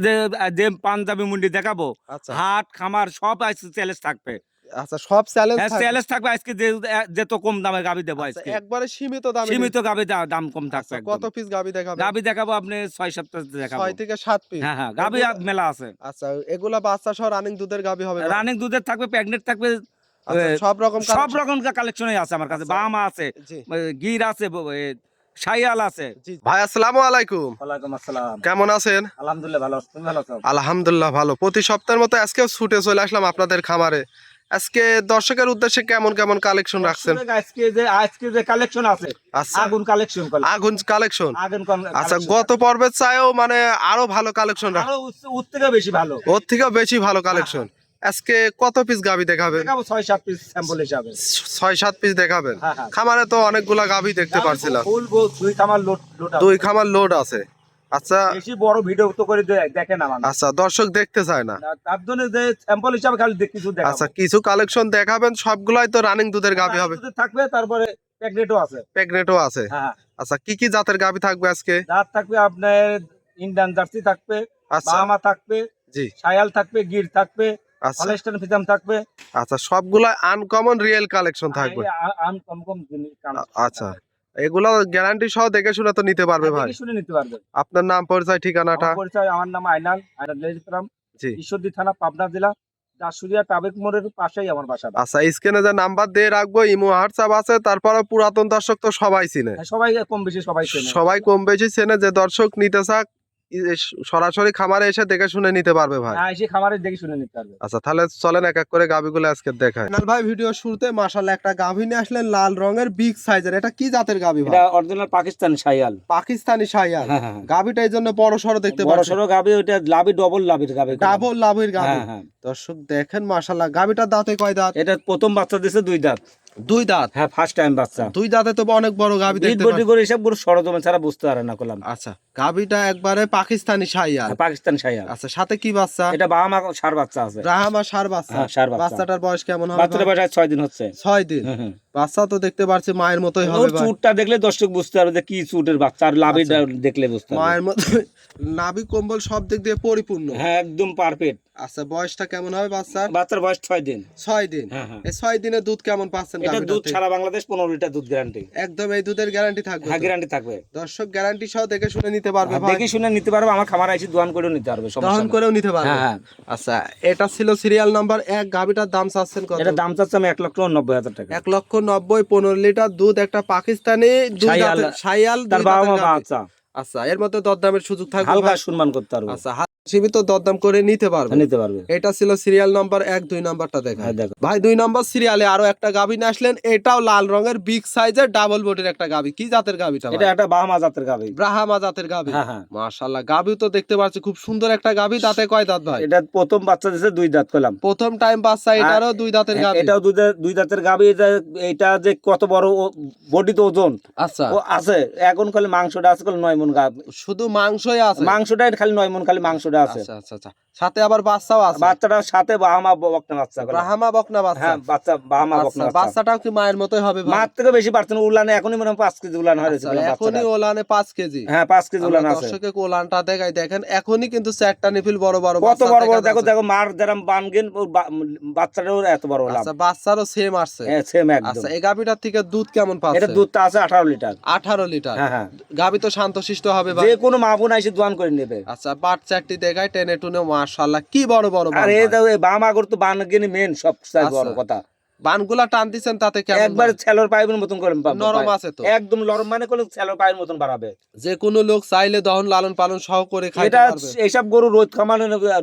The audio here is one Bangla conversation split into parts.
যে যে পাঞ্জাবি মুন্ডি দেখাবো, আচ্ছা হাট খামার সব আজকে চ্যালেঞ্জ থাকবে। আচ্ছা, সব চ্যালেঞ্জ হ্যাঁ, থাকবে। চ্যালেঞ্জ থাকবে আজকে, যে তো কম দামে গাবি দেবো আচ্ছা, আজকে। একবারে সীমিত দামে সীমিত গাবি দাম কম থাকবে আচ্ছা, একদম। কত পিস গাবি দেখাবেন? গাবি দেখাবো আপনি ৬-৭ পিস দেখাবো। 6 থেকে 7 পিস। হ্যাঁ, হ্যাঁ, গাবি মেলা আছে। আচ্ছা, এগুলা বাচ্চা সহ রানিং দুধের গাবি হবে? রানিং দুধের থাকবে, প্রেগনেন্ট থাকবে, আচ্ছা, সব রকম সব রকম কালেকশনই আছে আমার কাছে। আচ্ছা, বাহামা আছে, জি গির আছে, শাইয়াল আছে। জি। ভাই আসসালামু আলাইকুম। ওয়ালাইকুম আসসালাম। কেমন আছেন? আলহামদুলিল্লাহ ভালো আছি, তুমি ভালো আছো? আলহামদুলিল্লাহ ভালো। প্রতি সপ্তাহের মতো আজকেও ছুটে চলে আসলাম আপনাদের খামারে। আজকে দর্শকের উদ্দেশ্যে কেমন কেমন কালেকশন রাখছেন? আজকে যে কালেকশন আছে, আচ্ছা, আগুন কালেকশন। আগুন কালেকশন। আগুন আচ্ছা, গত পর্বের চাইও মানে আরো ভালো কালেকশন আরো ওর থেকে বেশি ভালো। ওর থেকেও বেশি ভালো কালেকশন। আজকে কত পিস গাবি দেখাবেন? দেখাবো 6-7 পিস স্যাম্পল হিসাবে। 6-7 পিস দেখাবেন? হ্যাঁ, হ্যাঁ। খামারে তো অনেকগুলা গাবি দেখতে পারছিলাম। ফুল দুই খামার লোড আছে। 2 খামার লোড আছে। আচ্ছা, বেশি বড় ভিডিও তো করে দেখেন না মানুষ। আচ্ছা, দর্শক দেখতে চায় না। তার জন্য যে স্যাম্পল হিসাবে খালি কিছু দেখাবো। আচ্ছা, কিছু কালেকশন দেখাবেন। সবগুলাই তো রানিং দুধের গাবি হবে? থাকবে, তারপরে প্রেগনেটও আছে। প্রেগনেটও আছে? হ্যাঁ। আচ্ছা, কি কি জাতের গাবি থাকবে আজকে? জাত থাকবে আপনার ইন্ডিয়ান জার্সি থাকবে, আচ্ছা, বাহামা থাকবে, জি, শায়াল থাকবে, গির থাকবে, আচ্ছা হলস্টাইন ফ্রিজিয়ান থাকবে। আচ্ছা, সবগুলা আনকমন রিয়েল কালেকশন থাকবে? কম জিনিস আচ্ছা, এগুলো গ্যারান্টি সহ দেখে শুনে তো নিতে পারবে ভাই? শুনে নিতে পারবে। আপনার নাম, পরিচয়, ঠিকানাটা? আমার পরিচয়, আমার নাম আইনাল ইসলাম, জি, ঈশ্বরদী থানা, পাবনা জেলা, দাসুরিয়া টাবেক মোড়ের পাশেই আমার বাসা। আচ্ছা, স্ক্রিনে যে নাম্বার দিয়ে রাখবো, ইমো হোয়াটসঅ্যাপ আছে। তারপরে পুরাতন দর্শক তো সবাই চিনে, সবাই কম বেশি সবাই চেনে। সবাই কম বেশি চেনে। যে দর্শক নিতে চাক সরাসরি খামারে এসে দেখে শুনে নিতে পারবে ভাই? হ্যাঁ, এসে খামারে দেখে শুনে নিতে পারবে। আচ্ছা, তাহলে চলেন এক এক করে গাভিগুলো আজকে দেখায়। নাল ভাই, ভিডিও শুরুতে মাশাআল্লাহ একটা গাভি নিয়ে আসলেন, লাল রঙের বিগ সাইজের। এটা কি জাতের গাভি ভাই? এটা অরিজিনাল পাকিস্তানি শাইয়াল। পাকিস্তানি শাইয়াল। হ্যাঁ, হ্যাঁ। গাভিটা এই জন্য বড় সরো দেখতে পাচ্ছেন। বড় সরো গাভি, ওইটা লাভি ডবল লাভির গাভি। ডাবল লাভের গাভি। হ্যাঁ। দর্শক দেখেন মাশাআল্লাহ, গাভিটার দাঁতে কয় দাঁত? এটা প্রথম বাচ্চা দিছে 2 দাঁত। 2 দাঁত? হ্যাঁ, ফার্স্ট টাইম বাচ্চা। 2 দাঁতে তো অনেক বড় গাভি দেখতে বডি পাচ্ছি। করে এসব পুরো সরজমে ছাড়া বুঝতে পারে না কলাম। আচ্ছা, গাভিটা একবারে পাকিস্তানি শাইয়াল। পাকিস্তানি শাইয়াল। আচ্ছা, সাথে কি বাচ্চা? এটা বাহামা ষাঁড় বাচ্চা আছে। ব্রাহ্মা ষাঁড় বাচ্চা। হ্যাঁ, ষাঁড় বাচ্চা। বাচ্চাটার বয়স কেমন হবে? বাচ্চাটার বয়স 6 দিন হচ্ছে। 6 দিন। বাচ্চা তো দেখতে পাচ্ছি মায়ের মতোই হবে ভাই। চুটটা দেখলে দর্শক বুঝতে পারবে যে কি চুটের বাচ্চা, আর লাভি দেখলে বুঝতে পারবে মায়ের মতো। নাভি কম্বল সব দিক দিয়ে পরিপূর্ণ। হ্যাঁ, একদম পারফেক্ট। আচ্ছা, বয়সটা কেমন হবে বাচ্চার? বাচ্চার বয়স 6 দিন। 6 দিন। হ্যাঁ। এই 6 দিনে দুধ কেমন পাচ্ছেন? এটা দুধ সারা বাংলাদেশ 15 লিটার দুধ গ্যারান্টি। একদম এই দুধের গ্যারান্টি থাকবে? হ্যাঁ, গ্যারান্টি থাকবে। দর্শক গ্যারান্টি সহ দেখে শুনে নিতে পারবে ভাই? দেখে শুনে নিতে পারবে, আমার খামারে এসে দোয়ান করেও নিতে পারবে, সমস্যা দহন নেই। করেও নিতে পারবে? হ্যাঁ। আচ্ছা, এটা ছিল সিরিয়াল নাম্বার 1। গাভিটার দাম চাচ্ছেন কত? এটা দাম চাচ্ছে আমি 1,90,000 টাকা। 1,90,000। 15 লিটার দুধ, একটা পাকিস্তানি শাইয়াল, তার বাবা মা বাচ্চা। আচ্ছা, এর মধ্যে দরদামের সুযোগ থাকবে? হালকা সম্মান করতে পারবে। আচ্ছা, সীমিত দরদাম করে নিতে পারবে? নিতে পারবে। এটা ছিল সিরিয়াল নাম্বার 1। 2 নাম্বারটা দেখা দেখো ভাই। 2 নাম্বার সিরিয়ালে আরো একটা গাভি নিয়ে আসলেন। এটাও লাল রঙের বিগ সাইজের ডাবল বডির একটা গাভি। কি জাতের গাভিটা? এটা একটা বাহামা জাতের গাভি। ব্রাহ্মা জাতের গাভি। হ্যাঁ। মাশাআল্লাহ, গাভি তো দেখতে পাচ্ছি খুব সুন্দর একটা গাভি। দাঁতে কয় দাঁত ভাই? এটা প্রথম বাচ্চা দিছে 2 দাঁত কইলাম। প্রথম টাইম বাচ্চা। এটারও 2 দাঁতের গাভি? এটাও 2 দাঁতের গাভি। এটা যে কত বড় বডি তো ওজন। আচ্ছা, ও আছে এখন খালি মাংসটা আছে, খালি 9 মণ গাভি। শুধু মাংসই আছে? মাংসটা খালি 9 মণ, খালি মাংসটা আছে। আচ্ছা, সাথে আবার বাচ্চাও আছে? বাচ্চাটার সাথে বাহামা বকনা বাচ্চা। ব্রাহ্মা বকনা বাচ্চা? হ্যাঁ, বাচ্চা বাহামা বকনা বাচ্চা। বাচ্চাটাও কি মায়ের মতোই হবে ভাই? মার থেকে বেশি পারছেন। উলানে এখনই মনে হয় 5 কেজি উলান হয়েছে। এখনই ওলানে 5 কেজি? হ্যাঁ, 5 কেজি উলান আছে। দর্শকে ওলানটা দেখাই, দেখেন এখনই কিন্তু 4টা নিপিল বড় বড়। কত বড় বড় দেখো মার যেরকম বানগেন, বাচ্চাটাও এত বড় উলান। আচ্ছা, বাচ্চারও সেম আসছে? হ্যাঁ, সেম একদম। আচ্ছা, এই গাভিটার থেকে দুধ কেমন পাচ্ছে? এটা দুধটা আছে 18 লিটার। 18 লিটার? হ্যাঁ। গাভি তো শান্তশিষ্ট হবে ভাই? যে কোনো মা বোন এসে দোয়ান করে নেবে। আচ্ছা, বাট চারটি দেখাই টেনে টুনে। মাশাআল্লাহ, কি বড় বড় বান। আর এই বামাগর তো বানগেন মেন সব বড় কথা। বানগুলা টান দিচ্ছেন তাতে কেমন? একবার ছেলের পাইপের মতন করে নরম আছে তো? একদম নরম, মানে করলে ছেলের পায়ের মতন বাড়াবে। যে কোনো লোক চাইলে দহন লালন পালন সহ করে খাইতে এটা পারবে? এইসব গরু রোদ খামানো,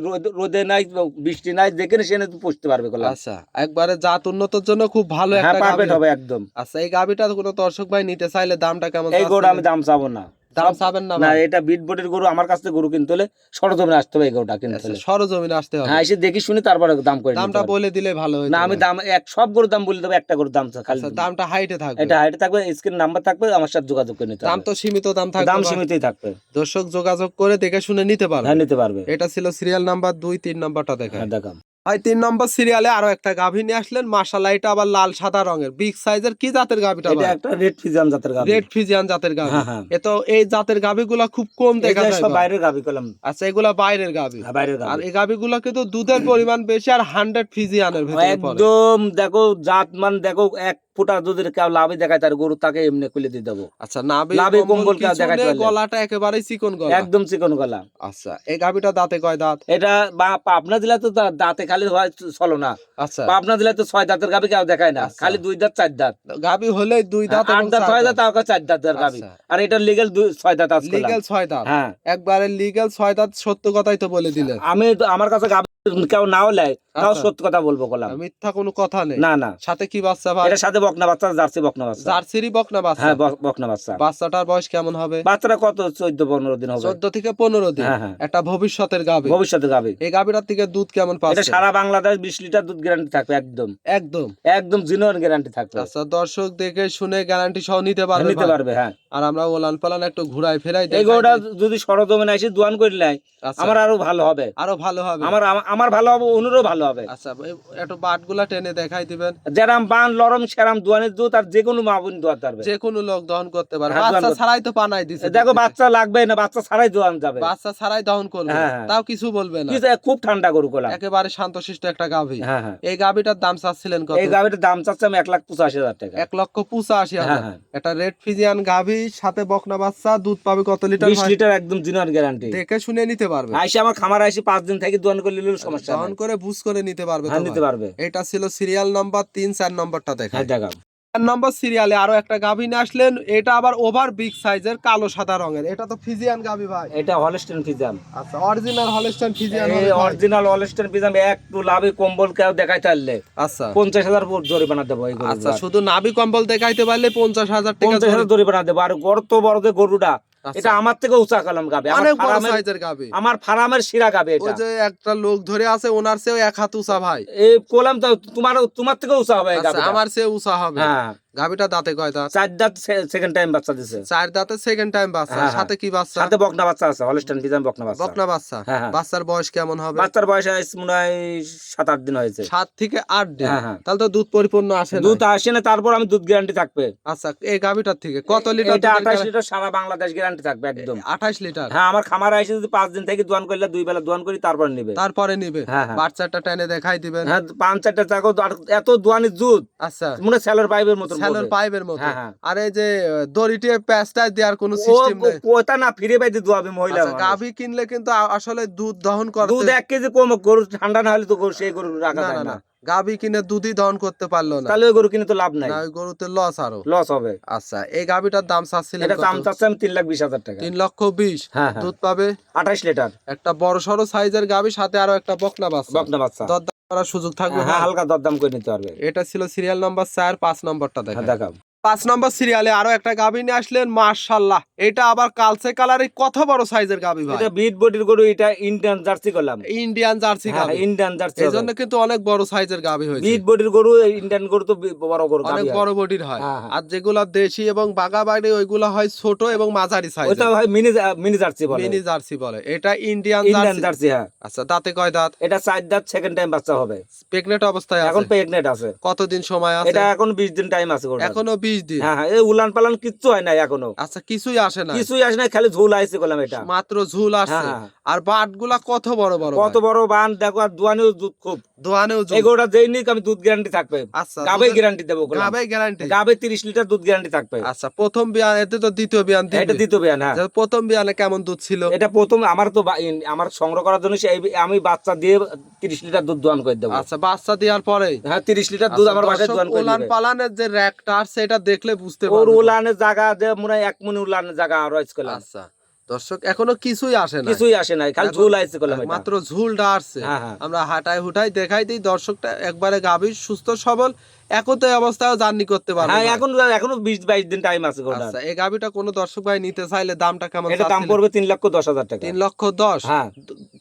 রোদে নাই বৃষ্টি নাই, যেখানে সেখানে পুষতে পারবে। আচ্ছা, একবারে জাত উন্নতর জন্য খুব ভালো একটা গাভি হবে একদম। আচ্ছা, এই গাভিটা কোনো দর্শক ভাই নিতে চাইলে দামটা কেমন? এই গরু আমি দাম চাবো না। দাম চাবেন না? না, এটা বিট বডির গরু। আমার কাছ থেকে গরু কিনতে হলে সরজমিনে আসতে হবে। এই গরুটা কিনতে হলে সরজমিনে আসতে হবে? হ্যাঁ, এসে দেখি শুনি তারপরে দাম করে। দামটা বলে দিলে ভালো হয়। না, আমি দাম সব গরুর দাম বলে দেবো, একটা গরুর দাম খালি। দামটা হাইটে থাকবে? এটা হাইটে থাকবে, স্ক্রিন নাম্বার থাকবে, আমার সাথে যোগাযোগ করে নিতে হবে। দাম তো সীমিত দাম থাকবে? দাম সীমিতই থাকবে। দর্শক যোগাযোগ করে দেখে শুনে নিতে পারবে? হ্যাঁ, নিতে পারবে। এটা ছিল সিরিয়াল নাম্বার 2। 3 নাম্বারটা দেখা। হ্যাঁ, দেখাম। ভাই 3 নম্বর সিরিয়ালে আরো একটা গাভী নিয়ে আসলেন, মাশাআল্লাহ এটা আবার লাল সাদা রঙের বিগ সাইজের। কি জাতের গাভীটা এটা ভাই? একটা রেড ফিজিয়ান জাতের গাভী। রেড ফিজিয়ান জাতের গাভী। হ্যাঁ, হ্যাঁ। এতো এই জাতের গাভীগুলা খুব কম দেখা এটা যায় সব ভাই। বাইরের গাভী কলাম। আচ্ছা, এগুলা বাইরের গাভী। হ্যাঁ, বাইরের আর গাভী। এই গাভীগুলা কিন্তু দুধের পরিমাণ বেশি আর 100 ফিজিয়ানের ভিতরে পড়ে। একদম দেখো জাত মান দেখো, এক ফুটা দুধের কেউ লাভই দেখায় তার গরু, তাকে এমনি খুলে দিয়ে দেবো। আচ্ছা, নাভি লাভে কম্বল কম্বল কেউ কিছু দেখাইতে নেই, পারলে। গলাটা একেবারে চিকন গলা। একদম চিকন গলা। আচ্ছা, এই গাভীটা দাঁতে কয় দাঁত? এটা বা পাবনা জেলা তো দাঁতে খালি হয় চলো না। আচ্ছা, পাবনা জেলায় তো 6 দাঁতের গাভী কেউ দেখায় না, আচ্ছা। খালি 2 দাঁত 4 দাঁত। গাভী হলে 2 দাঁত 8 এবং দাঁত 4 হয় দাঁত। তাও 4 দাঁতের গাভী। আচ্ছা। আর এটা লিগ্যাল 6 দাঁত আছে। লিগ্যাল 6 দাঁত। হ্যাঁ, একবারে লিগ্যাল 6 দাঁত, সত্য কথাই তো বলে দিলেন। আমি আমার কাছে গাভী কেউ নাও লেয় তাও আচ্ছা। সত্যি কথা বলবো কলাম। মিথ্যা কোনো কথা নেই। না না, সাথে কি বাচ্চা ভাই? এটার সাথে বকনা বাচ্চা, জার্সি বকনা বাচ্চা। জার্সিরই বকনা বাচ্চা। হ্যাঁ, বকনা বাচ্চা। বাচ্চাটার বয়স কেমন হবে? বাচ্চারা কত 14-15 দিন হবে। 14 থেকে 15 দিন। হ্যাঁ, হ্যাঁ। এটা ভবিষ্যতের গাভী। ভবিষ্যতে গাভী। এই গাভীটার থেকে দুধ কেমন এটা পাচ্ছে? সারা বাংলাদেশ 20 লিটার দুধ গ্যারান্টি থাকবে। একদম একদম একদম জিনুইন গ্যারান্টি থাকবে। আচ্ছা, দর্শক দেখে শুনে গ্যারান্টি সহ নিতে পারবে নিতে ভাই। পারবে। হ্যাঁ, আর আমরা ওলান পালান একটু ঘুরাই ফেরাই এই দেখাই গরুটা দিই। যদি সরজমিনে এসে দোয়ান করে নেয় আচ্ছা, আমার আরো ভালো হবে। আরো ভালো হবে। আমার ভালো হবে, অনুরও ভালো হবে। আচ্ছা, একটু বাটগুলা টেনে দেখাই দিবেন। যেরাম বান লরম সেরাম দোয়ানের দুধ, আর যে কোনো মা বোন দোয়াতে পারবে। যে কোনো লোক দহন করতে পারে। হ্যাঁ, দহন বাচ্চা করতে- ছাড়াই তো পানাই দিছে। দেখো বাচ্চা লাগবে না, বাচ্চা ছাড়াই দোয়ান যাবে। বাচ্চা ছাড়াই দহন করবে, হ্যাঁ, হ্যাঁ। তাও কিছু বলবে না। কিন্তু খুব ঠান্ডা গরু কোলা। একেবারে শান্তশিষ্ট একটা গাভী। হ্যাঁ, হ্যাঁ। এই গাভীটার দাম চাচ্ছিলেন কত? এই গাভীটার দাম চাচ্ছে আমি 1,85,000 টাকা। 1,85,000। হ্যাঁ, হ্যাঁ। এটা রেড ফিজিয়ান গাভী, সাথে বকনা বাচ্চা। দুধ পাবে কত লিটার 20 ভাই? লিটার একদম জিনুইন গ্যারান্টি। দেখে শুনে নিতে পারবে। আইসে আমার খামার আইসে 5 দিন থেকে দোয়ান করে নিলে সমস্যা দহন নাই। করে বুঝ করে নিতে পারবে তো হ্যাঁ, ভাই। নিতে পারবে। এটা ছিল সিরিয়াল নাম্বার 3। 4 নম্বরটা দেখা। হ্যাঁ, দেখাও। 4 নম্বর সিরিয়ালে আরো একটা গাভী নিয়ে আসলেন। এটা আবার ওভার বিগ সাইজের, কালো সাদা রঙের। এটা তো ফিজিয়ান গাভী ভাই। এটা হলস্টেইন ফিজিয়ান। আচ্ছা, অরিজিনাল হলস্টাইন ফিজিয়ান এই হবে ভাই। Original Holstein Friesian. একটু লাভে কম্বল কেউ দেখাইতে পারলে আচ্ছা 50,000 জরিমানা দেবো। এই আচ্ছা, শুধু নাভি কম্বল দেখাইতে পারলে 50,000 টাকা। 50,000 জরিমানা দেবো। আর গর্ত বড় যে গরুটা, আচ্ছা। এটা আমার থেকে উঁচা কালাম গাবে। অনেক বড় সাইজের গাভী। আমার ফার্মের শিরা গাবে ওই এটা। যে একটা লোক ধরে আছে, ওনার চেয়েও 1 হাত উঁচা ভাই। এই কোলাম তো তোমার থেকে উঁচা হবে এই আচ্ছা, গাবিটা। আমার চেয়ে উঁচা হবে। হ্যাঁ, গাভীটা দাঁতে কয় দাঁত? 4 দাঁত সেকেন্ড টাইম বাচ্চা দিছে। 4 দাঁতে সেকেন্ড টাইম বাচ্চা। হ্যাঁ, সাথে কি বাচ্চা? সাথে বকনা বাচ্চা আছে, হলস্টেইন ফিজিয়ান বকনা বাচ্চা। বকনা বাচ্চা। হ্যাঁ, হ্যাঁ। বাচ্চার বয়স কেমন হবে? বাচ্চার বয়স আছে মনে হয় 7-8 দিন হয়েছে। 7 থেকে 8 দিন। হ্যাঁ, হ্যাঁ। তাহলে তো দুধ পরিপূর্ণ আসে না। দুধ আসে না, তারপর আমি দুধ গ্যারান্টি থাকবে। আচ্ছা, এই গাভীটার থেকে কত লিটার? এটা 28 লিটার সারা বাংলাদেশ গ্যারান্টি থাকবে একদম। 28 লিটার। হ্যাঁ, আমার খামারে এসে যদি 5 দিন থেকে দোয়ান করলে 2 বেলা দোয়ান করি তারপর নিবে। তারপরে নিবে। হ্যাঁ, হ্যাঁ। বাচ্চাটা টেনে দেখাই দিবেন। হ্যাঁ, 5-4টা চাকো এত দোয়ানি দুধ আচ্ছা, মনে সেলর পাইপের মতো। স্যালোর পাইপের মতো। হ্যাঁ, হ্যাঁ। আর এই যে দড়িতে প্যাচটা দেওয়ার কোনো সিস্টেম নেই। ওটা না ফিরে পাইতে দোয়াবে মহিলা আচ্ছা, মানুষ। গাভী কিনলে কিন্তু আসলে দুধ দহন করতে দুধ 1 কেজি কম, গরু ঠান্ডা না হলে তো গরু সেই গরু রাখা না যায় না না। না, গাভী কিনে দুধই দহন করতে পারলো না, তাহলে ওই গরু কিনে তো লাভ নাই, না ওই গরুতে লস আরো। লস হবে। আচ্ছা, এই গাভীটার দাম চাচ্ছিলেন এটা কত? দাম চাচ্ছে আমি 3,20,000 টাকা। 3,20,000। হ্যাঁ, হ্যাঁ। দুধ পাবে 28 লিটার একটা বড় সড়ো সাইজের গাভী, সাথে আরো একটা বকনা বাচ্চা। বকনা বাচ্চা। দরদাম করার সুযোগ থাকবে হ্যাঁ, ভাই? হালকা দরদাম করে নিতে পারবে। এটা ছিল সিরিয়াল নাম্বার 4। 5 নম্বরটা হ্যাঁ, দেখা। দেখাও। 5 নম্বর সিরিয়ালে আরো একটা গাভী নিয়ে আসলেন। মাশাআল্লাহ, এটা আবার কালচে কালারের কত বড় সাইজের গাভী ভাই? এটা বিট বডির গরু, এটা ইন্ডিয়ান জার্সি করলাম। ইন্ডিয়ান জার্সি হ্যাঁ, গাভী। Indian jersey. এজন্য কিন্তু অনেক বড় সাইজের গাভী হয়েছে। বিট বডির গরু, ইন্ডিয়ান গরু তো বড় গরু অনেক গাভী হয়। বড় বডির হয়। হ্যাঁ, হ্যাঁ। আর যেগুলা দেশি এবং বাগাবাড়ি ওইগুলা হয় ছোট এবং মাঝারি ওটা সাইজের। হয় মিনি জার্সি বলে। মিনি জার্সি বলে। এটা ইন্ডিয়ান ইন্ডিয়ান জার্সি। জার্সি। হ্যাঁ, আচ্ছা, দাঁতে কয় দাঁত? এটা 4 দাঁত সেকেন্ড টাইম বাচ্চা হবে। প্রেগনেন্ট অবস্থায় এখন আছে? প্রেগনেন্ট আছে। কতদিন সময় আছে? এটা এখন 20 দিন টাইম আছে গরুটার। এখনো 20 দিন। হ্যাঁ, হ্যাঁ। এই উলান পালান কিচ্ছু হয় নাই এখনো। আচ্ছা, কিছুই আসে না? কিছুই আসে না, খালি ঝোল আইছে করলাম এটা। মাত্র ঝুল আসছে। হ্যাঁ, হ্যাঁ। আর বাটগুলা কত বড় বড় কত ভাই? বড় বান দেখো, আর দোয়ানেও দুধ খুব। দোয়ানেও ঝুল। এই গরুটা যেই নিক আমি দুধ গ্যারান্টি থাকবে। আচ্ছা, গাবে গ্যারান্টি দেবো। গাবে গ্যারান্টি। গাবে 30 লিটার দুধ গ্যারান্টি থাকবে। আচ্ছা, প্রথম বিয়ান, এতে তো দ্বিতীয় বিয়ান দিবে। এটা দ্বিতীয় বিয়ান। হ্যাঁ, যে প্রথম বিয়ানে কেমন দুধ ছিল? এটা প্রথম আমার তো আমার সংগ্রহ করার জন্য আমি বাচ্চা দিয়ে 30 লিটার দুধ দোয়ান করে দেবো। আচ্ছা, বাচ্চা দেওয়ার পরে? হ্যাঁ, 30 লিটার দুধ আমার বাসায় দোয়ান করে উলান দেবে। পালানের যে র্যাকটা আছে, এটা দেখলে বুঝতে ওর পারবে। উলানের জায়গা যে মনে হয় 1 মণ উলানের জায়গা রয়েছে করলাম। আচ্ছা, দর্শক এখনো কিছুই আসে না, কিছুই আসে নাই, খালি ঝোল আইছে করলাম এটা। মাত্র ঝুলটা আসছে। হ্যাঁ, হ্যাঁ। আমরা হাঁটাই হুটাই দেখাই দিই দর্শকটা, একবারে গাভী সুস্থ সবল একতে অবস্থায় জার্নি করতে পারবে। হ্যাঁ, ভাই। এখনো 20-22 দিন টাইম আছে গরুটার। আচ্ছা, এই গাভীটা কোনো দর্শক ভাই নিতে চাইলে দামটা কেমন? এটা দাম পড়বে 3,10,000 টাকা। 3,10,000। হ্যাঁ,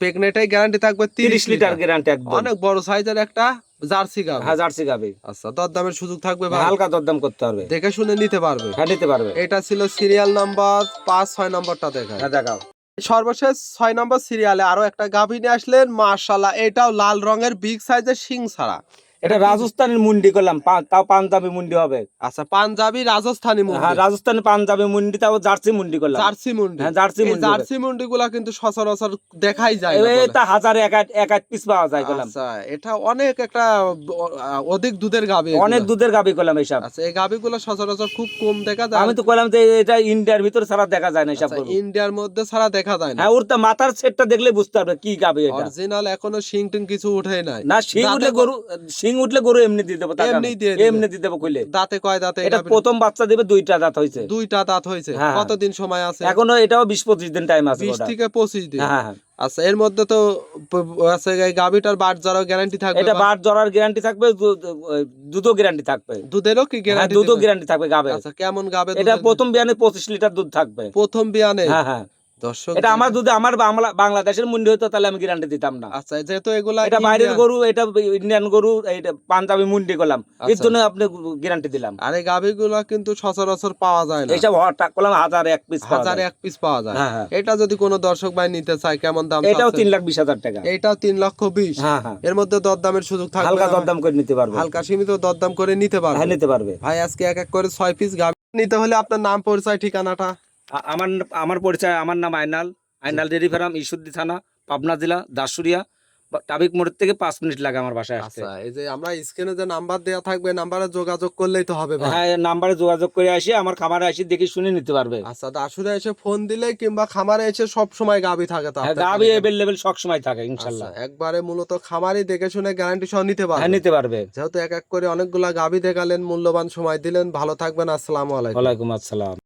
প্রেগনেন্টের গ্যারান্টি থাকবে 30 লিটার গ্যারান্টি একদম। অনেক বড় সাইজের একটা জার্সি গাভী। হ্যাঁ, জার্সি গাবে। আচ্ছা, দরদামের সুযোগ থাকবে ভাই? হালকা দরদাম করতে হবে। দেখে শুনে নিতে পারবে। হ্যাঁ, নিতে পারবে। এটা ছিল সিরিয়াল নাম্বার 5। 6 নম্বরটা দেখা। হ্যাঁ, দেখাও। সর্বশেষ 6 নম্বর সিরিয়ালে আরো একটা গাভী নিয়ে আসলেন, মাশাআল্লাহ এটাও লাল রঙের বিগ সাইজের শিং ছাড়া। এটা রাজস্থানের মুন্ডি করলাম, তাও পাঞ্জাবি মুন্ডি হবে। আচ্ছা, পাঞ্জাবি রাজস্থানী মুন্ডি। হ্যাঁ, রাজস্থানি পাঞ্জাবি মুন্ডি, তাও জার্সি মুন্ডি করলাম। জার্সি মুন্ডি। হ্যাঁ, জার্সি মুন্ডি। জার্সি মুন্ডি গুলা কিন্তু সচরাচর দেখাই যায় না। এটা হাজারে এক এক পিস পাওয়া যায় করলাম। আচ্ছা, এটা অনেক একটা অধিক দুধের গাভী, অনেক দুধের গাভী করলাম এইসব। আচ্ছা, এই গাভীগুলো সচরাচর খুব কম দেখা যায়। আমি তো কইলাম যে এটা ইন্ডিয়ার ভিতর ছাড়া দেখা যায় না এইসব গরু। ইন্ডিয়ার মধ্যে ছাড়া দেখা যায় না। হ্যাঁ, ওর তো মাথার সেটটা দেখলে বুঝতে পারবে কি গাভী এটা। অরিজিনাল এখনো শিং টিং কিছু উঠে নাই। না, শিং উঠলে গরু এমনি দিয়ে দেবো, এমনি দিয়ে দেবো কইলে। দাঁতে কয় দাঁতে? এটা প্রথম বাচ্চা দিবে, 2টা দাঁত হইছে। 2টা দাঁত হইছে। হ্যাঁ। কতদিন সময় আছে? এখনো এটাও 20-25 দিন টাইম আছে। 20 থেকে 25 দিন। হ্যাঁ, হ্যাঁ। আচ্ছা, এর মধ্যে তো আছে এই গাভীটার বাট জরার গ্যারান্টি থাকবে। এটা বাট জরার গ্যারান্টি থাকবে, দুধও গ্যারান্টি থাকবে। দুধেরও কি গ্যারান্টি? দুধও গ্যারান্টি থাকবে গাবে। আচ্ছা, কেমন গাবে? এটা প্রথম বিয়ানে 25 লিটার দুধ থাকবে। প্রথম বিয়ানে? হ্যাঁ, হ্যাঁ। দর্শক, এটা আমার দুধে, আমার বাংলাদেশের মুন্ডি হতো তাহলে আমি গ্যারান্টি দিতাম না। আচ্ছা, যেহেতু এগুলা এটা বাইরের গরু, এটা ইন্ডিয়ান গরু, এটা পাঞ্জাবি মুন্ডি করলাম, এর জন্য আপনি গ্যারান্টি দিলাম। আর এই গাভীগুলা কিন্তু সচরাচর পাওয়া যায় না। এইসব করলাম 1001 পিস, 1001 পিস পাওয়া যায়। হ্যাঁ, হ্যাঁ। এটা যদি কোনো দর্শক ভাই নিতে চায়, কেমন দাম? এটাও 3,20,000 টাকা। এটাও 3,20,000। হ্যাঁ, হ্যাঁ। এর মধ্যে দরদামের সুযোগ থাকবে? হালকা দরদাম করে নিতে পারবে। হালকা সীমিত দরদাম করে নিতে পারবে। হ্যাঁ, নিতে পারবে। ভাই, আজকে এক এক করে 6 পিস গাভী নিতে হলে আপনার নাম, পরিচয়, ঠিকানাটা। আমার পরিচয়, আমার নাম আইনাল ডেয়ারি ফার্ম, ঈশ্বরদী থানা, পাবনা জেলা, দাসুরিয়া। ট্রাফিক মোড় থেকে 5 মিনিট লাগে আমার বাসায় আসতে। আচ্ছা, এই যে আমরা স্ক্রিনে যে নাম্বার দেওয়া থাকবে, নাম্বারে যোগাযোগ করলেই তো হবে ভাই। হ্যাঁ, নাম্বারে যোগাযোগ করে আসি, আমার খামারে আসি, দেখে শুনে নিতে পারবে। আচ্ছা, দাসুরে এসে ফোন দিলে কিংবা খামারে এসে সব সময় গাভী থাকে তো? হ্যাঁ, গাভী अवेलेबल সব সময় থাকে ইনশাআল্লাহ। আচ্ছা, একবারে মূলত খামারই দেখে শুনে গ্যারান্টি সহ নিতে পারবে। হ্যাঁ, নিতে পারবে। যেহেতু এক এক করে অনেকগুলা গাভী দেখালেন, মূল্যবান সময় দিলেন, ভালো থাকবেন। আসসালামু আলাইকুম। ওয়ালাইকুম আসসালাম।